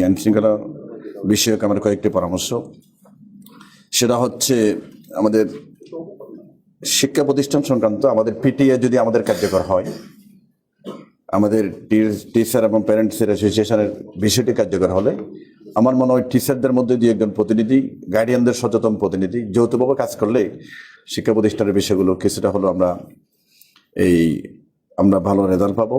আইনশৃঙ্খলা বিষয়ক আমার কয়েকটি পরামর্শ। সেটা হচ্ছে আমাদের শিক্ষা প্রতিষ্ঠান সংক্রান্ত আমাদের পিটিএ যদি আমাদের কার্যকর হয়, আমাদের টিচার এবং প্যারেন্টসের অ্যাসোসিয়েশনের বিষয়টি কার্যকর হলে আমার মনে হয় টিচারদের মধ্যে দুই একজন প্রতিনিধি, গার্ডিয়ানদের সচেতন প্রতিনিধি যৌথভাবে কাজ করলে শিক্ষা প্রতিষ্ঠানের বিষয়গুলো কিছুটা হলো আমরা ভালো রেজাল্ট পাবো।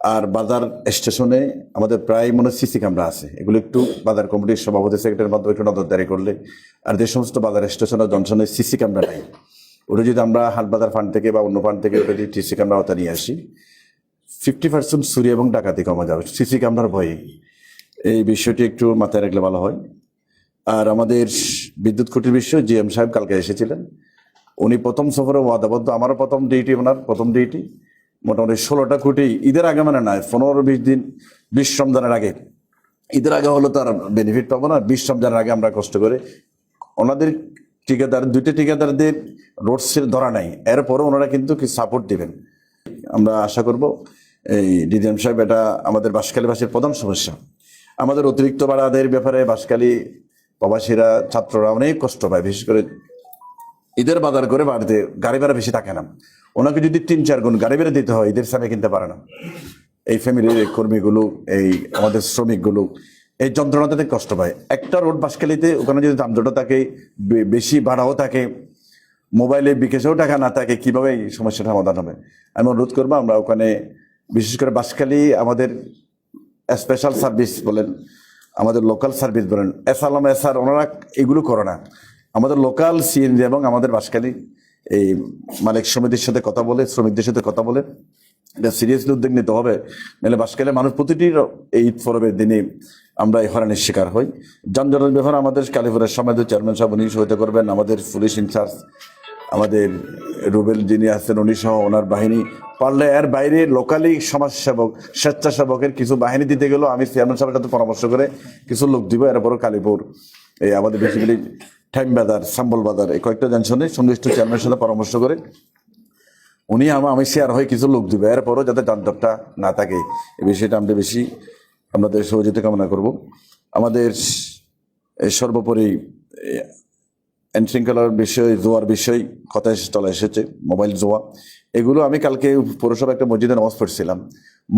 আর বাজার স্টেশনে আমাদের প্রায় মনে সিসি ক্যামেরা আছে, এগুলো একটু বাজার কমিটির সভাপতি সেক্রেটারির মাধ্যমে একটু নজরদারি করলে, আর যে সমস্ত বাজার স্টেশনে জনশনে সিসি ক্যামেরা নেই, ওটা যদি আমরা হাটবাজার ফান্ড থেকে বা অন্য ফান্ড থেকে ওটা যদি সিসি ক্যামেরা ওটা নিয়ে আসি, 50% চুরি এবং ডাকাতি কমা যাবে সিসি ক্যামেরার ভয়ে। এই বিষয়টি একটু মাথায় রাখলে ভালো হয়। আর আমাদের বিদ্যুৎ খুঁটির বিষয়ে জিএম সাহেব কালকে এসেছিলেন, উনি প্রথম সফরে ওয়াদাবদ্ধ, আমারও প্রথম ডিউটি, ওনার প্রথম ডিউটি মোটামুটি 16টা খুঁটি ঈদের আগে, মানে নয় 15-20 দিন, 20 রমজানের আগে, ঈদের আগে হলো তার বেনিফিট পাবো না, 20 রমজানের আগে আমরা কষ্ট করে ওনাদের ঠিকাদার, দুইটা ঠিকাদারদের রোড সেল ধরা নাই, এরপরও ওনারা কিন্তু কি সাপোর্ট দিবেন। আমরা আশা করব এই ডিজিএম সাহেব, এটা আমাদের বাঁশখালীবাসীর প্রধান সমস্যা। আমাদের অতিরিক্ত ভাড়াদের ব্যাপারে বাঁশখালী প্রবাসীরা, ছাত্ররা অনেক কষ্ট পায়, বিশেষ করে ঈদের বাজার করে বাড়িতে গাড়ি ভাড়া বেশি থাকে না, ওনাকে যদি 3-4 গুণ গাড়ি ভাড়া দিতে হয় ঈদের সামনে কিনতে পারে না। এই ফ্যামিলির কর্মীগুলো, এই আমাদের শ্রমিকগুলো এই যন্ত্রণাতে কষ্ট পায়। একটা রোড বাঁশখালীতে, ওখানে যদি দামজোটা থাকে, বেশি ভাড়াও থাকে, মোবাইলে বিকাশেও টাকা না থাকে, কিভাবে এই সমস্যাটা সমাধান হবে? আমি অনুরোধ করবো আমরা ওখানে, বিশেষ করে বাঁশখালী আমাদের স্পেশাল সার্ভিস বলেন, আমাদের লোকাল সার্ভিস বলেন, এসআলম এসআর, ওনারা এগুলো করে না। আমাদের লোকাল সিএনজি এবং আমাদের বাঁশখালী এই মালিক সমিতির সাথে কথা বলে, শ্রমিকদের সাথে কথা বলে এটা সিরিয়াসলি উদ্যোগ নিতে হবে। নাহলে বাঁশখালী মানুষ প্রতিটির এই ঈদ পরবের দিনে আমরা এই হয়রানির শিকার হই। যানজটের ব্যাপারে আমাদের কালীপুরের সমাজের চেয়ারম্যান সাহেব উনি সহায়তা করবেন, আমাদের পুলিশ ইনচার্জ আমাদের রুবেল যিনি আছেন উনি সহ ওনার বাহিনী, পারলে এর বাইরে লোকালি সমাজসেবক, স্বেচ্ছাসেবকের কিছু বাহিনী দিতে গেলেও আমি চেয়ারম্যান সাহেবের সাথে পরামর্শ করে কিছু লোক দিব। এরপরও কালীপুর, এই আমাদের বেসিক্যালি টাইম বাজার, সাম্বল বাজার, এই কয়েকটা জনশনে সংশ্লিষ্ট চেয়ারম্যানের সাথে পরামর্শ করে উনি আমি শেয়ার হয়ে কিছু লোক দিবে, এরপরও যাতে যানজটটা না থাকে এই বিষয়টা আমরা বেশি আমাদের সহযোগিতা কামনা করব। আমাদের সর্বোপরি আইনশৃঙ্খলার বিষয়, জোয়ার বিষয় কথা চলে এসেছে, মোবাইল জোয়া, এগুলো আমি কালকে পৌরসভা একটা মসজিদে নামাজ পড়ছিলাম।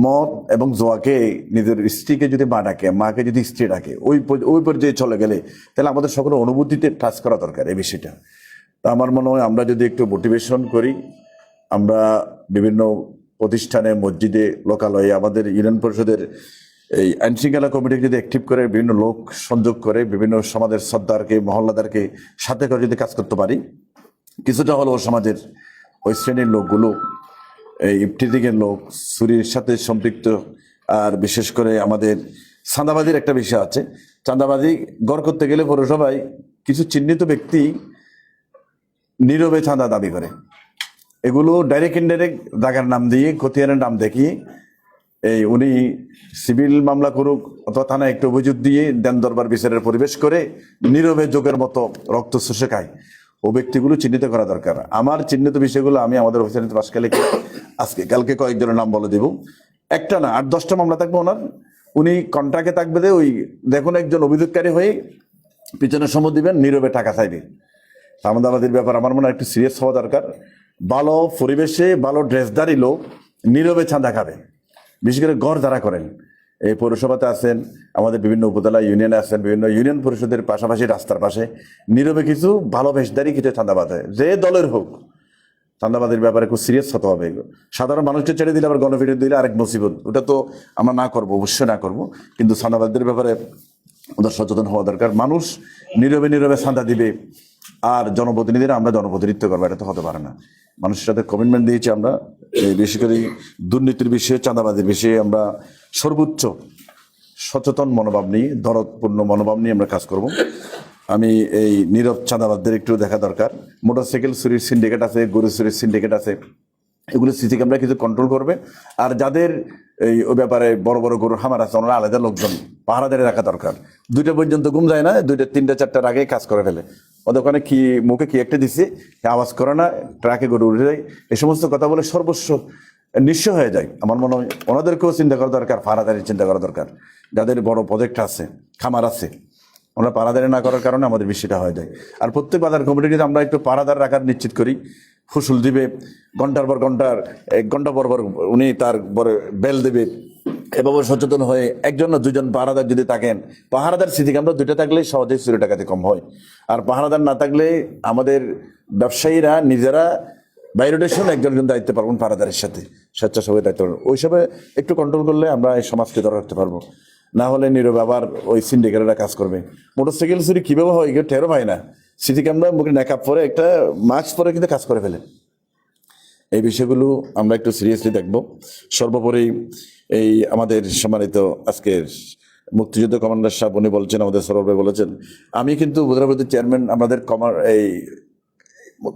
মদ এবং জোয়াকে নিজের স্ত্রীকে যদি মা ডাকে, মাকে যদি স্ত্রী ডাকে, ওই পর্যায়ে চলে গেলে তাহলে আমাদের সকলের অনুভূতিতে টাচ করা দরকার এই বিষয়টা। তা আমার মনে হয় আমরা যদি একটু মোটিভেশন করি, আমরা বিভিন্ন প্রতিষ্ঠানে, মসজিদে, লোকালয়ে, আমাদের ইউনিয়ন পরিষদের এই আইনশৃঙ্খলা কমিটিকে যদি অ্যাক্টিভ করে, বিভিন্ন লোক সংযোগ করে, বিভিন্ন সমাজের সর্দারকে, মহল্লাদারকে সাথে করে যদি কাজ করতে পারি, কিছুটা হলেও সমাজের ওই শ্রেণীর লোকগুলো, এই ইফটিজিংয়ের লোক, চুরির সাথে সম্পৃক্ত, আর বিশেষ করে আমাদের চাঁদাবাজির একটা বিষয় আছে। চাঁদাবাজি গড় করতে গেলে পৌরসভায় কিছু চিহ্নিত ব্যক্তি নীরবে চাঁদা দাবি করে, এগুলো ডাইরেক্ট ইনডাইরেক্ট জায়গার নাম দিয়ে, খতিয়ানের নাম দেখিয়ে উনি সিভিল মামলা করুক অথবা থানায় একটু অভিযোগ দিয়ে দেন দরবার বিচারের পরিবেশ করে নীরবে যোগের মতো রক্ত শুষে খায়, ও ব্যক্তিগুলো চিহ্নিত করা দরকার। আমার চিহ্নিত বিষয়গুলো আমি আমাদের অফিসার বাঁশখালীকে আজকে কালকে কয়েকজনের নাম বলে দেব। একটা না 8-10টা মামলা থাকবে ওনার, উনি কন্ট্রাক্টে থাকবে যে ওই দেখুন একজন অভিযোগকারী হয়ে পিছনে সময় দিবেন, নীরবে টাকা চাইবে। আমাদের ব্যাপার আমার মনে হয় একটু সিরিয়াস হওয়া দরকার। ভালো পরিবেশে ভালো ড্রেসদারি লোক নীরবে চাঁদা খাবে, বিশেষ করে গড় যারা করেন, এই পৌরসভাতে আছেন, আমাদের বিভিন্ন উপজেলা ইউনিয়নে আছেন, বিভিন্ন ইউনিয়ন পরিষদের পাশাপাশি রাস্তার পাশে নীরবে কিছু ভালো বেশদারি কিছু চাঁদাবাদ হয়, যে দলের হোক, চাঁদাবাদের ব্যাপারে খুব সিরিয়াস হতে হবে। সাধারণ মানুষকে ছেড়ে দিলে আবার গণভিডিও দিলে আরেক মুসিবত, ওটা তো আমরা না করবো, অবশ্যই না করবো, কিন্তু চাঁদাবাদের ব্যাপারে ওদের সচেতন হওয়া দরকার। মানুষ নীরবে নীরবে চাঁদা দিবে আর জনপ্রতিনিধিরা আমরা জনপ্রতিনিধিত্ব করবো, এটা তো হতে পারে না। মানুষের সাথে কমিটমেন্ট দিয়েছি আমরা, বিশেষ করে দুর্নীতির বিষয়ে, চাঁদাবাদের বিষয়ে আমরা সর্বোচ্চ সচেতন মনোভাব নিয়ে, দরদপূর্ণ মনোভাব নিয়ে আমরা কাজ করব। আমি এই নীরব চাঁদাবাদদের একটু দেখা দরকার। মোটরসাইকেল চুরির সিন্ডিকেট আছে, গরু চুরির সিন্ডিকেট আছে, এগুলো সিসি ক্যামেরা কিছু কন্ট্রোল করবে। আর যাদের এই ওই ব্যাপারে বড় বড় গরুর খামার আছে, ওনারা আলাদা লোকজন পাহারাদারে রাখা দরকার। 2টা পর্যন্ত ঘুম যায় না, 2টা 3টা 4টার আগে কাজ করে ফেলে। ওদের ওখানে কি মুখে কি একটা দিচ্ছে, আওয়াজ করে না, ট্রাকে গরু উঠে যায়, এই সমস্ত কথা বলে সর্বস্ব নিঃস্ব হয়ে যায়। আমার মনে হয় ওনাদেরকেও চিন্তা করা দরকার, পাহারাদারি চিন্তা করা দরকার। যাদের বড় প্রজেক্ট আছে, খামার আছে, আমরা পাহারাদারি না করার কারণে আমাদের বৃষ্টিটা হয়ে যায়। আর প্রত্যেক বাজার কমিটি যদি আমরা একটু পাহারাদার রাখার নিশ্চিত করি, ফসল দিবে ঘন্টার পর ঘন্টার, 1 ঘন্টা পর পর উনি তার বড় বেল দেবে, এভাবে সচেতন হয়ে একজন না দুজন পাহারাদার যদি থাকেন, পাহারাদার স্মৃতি আমরা 2টা থাকলেই সহজেই চুরি ডাকাতি কম হয়। আর পাহারাদার না থাকলে আমাদের ব্যবসায়ীরা নিজেরা বাইরোটেশন একজন দায়িত্ব পারবেন পাহারাদারের সাথে, স্বেচ্ছাসেবী দায়িত্ব পারবেন। ওইসবে একটু কন্ট্রোল করলে আমরা এই সমাজকে ধরে রাখতে পারবো। না হলে নীরব আবার ওই সিন্ডিকেটরা কাজ করবে। মোটরসাইকেল চুরি কীভাবে হয় কেউ টেরও পায় না, সিটি ক্যামেরা মুখে নেকাপ পরে একটা মাস্ক পরে কিন্তু কাজ করে ফেলে। এই বিষয়গুলো আমরা একটু সিরিয়াসলি দেখব। সর্বোপরি এই আমাদের সম্মানিত আজকের মুক্তিযুদ্ধ কমান্ডার সাহেব উনি বলছেন, আমাদের সরবে বলেছেন, আমি কিন্তু উপজেলা চেয়ারম্যান আমাদের এই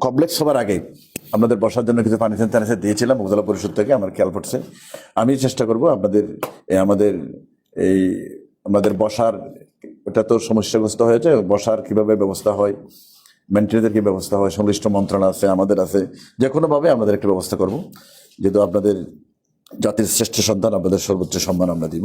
কমপ্লেক্স হবার আগে আপনাদের বসার জন্য কিছু ফার্নিচার টার্নিচার দিয়েছিলাম উপজেলা পরিষদ থেকে, আমার খেয়াল পড়ছে। আমি চেষ্টা করব আপনাদের আমাদের বসার, ওটা তো সমস্যাগ্রস্ত হয়েছে, বসার কিভাবে ব্যবস্থা হয়, মেনটেনেন্সের কি ব্যবস্থা হয়, সংশ্লিষ্ট মন্ত্রণালয় আছে, আমাদের আছে, যে কোনোভাবে আমাদের একটা ব্যবস্থা করব। যেহেতু আপনাদের জাতির শ্রেষ্ঠ সন্তান, আপনাদের সর্বোচ্চ সম্মান আমরা দিব।